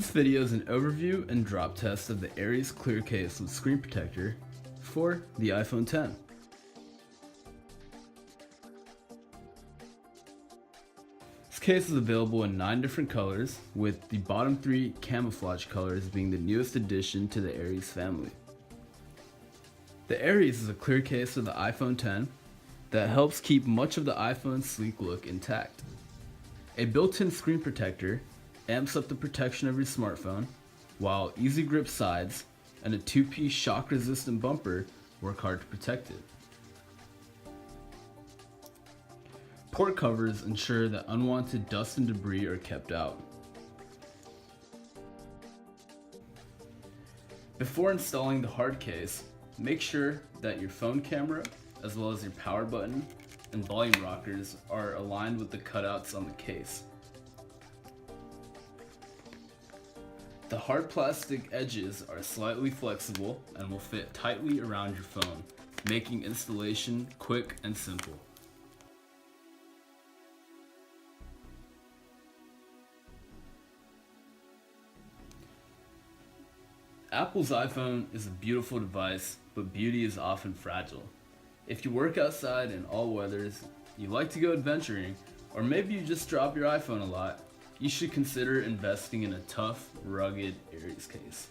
This video is an overview and drop test of the Aries clear case with screen protector for the iPhone X. This case is available in 9 different colors, with the bottom 3 camouflage colors being the newest addition to the Aries family. The Aries is a clear case of the iPhone X that helps keep much of the iPhone's sleek look intact. A built-in screen protector amps up the protection of your smartphone, while easy grip sides and a 2-piece shock-resistant bumper work hard to protect it. Port covers ensure that unwanted dust and debris are kept out. Before installing the hard case, make sure that your phone camera, as well as your power button and volume rockers, are aligned with the cutouts on the case. The hard plastic edges are slightly flexible and will fit tightly around your phone, making installation quick and simple. Apple's iPhone is a beautiful device, but beauty is often fragile. If you work outside in all weathers, you like to go adventuring, or maybe you just drop your iPhone a lot, you should consider investing in a tough, rugged Aries case.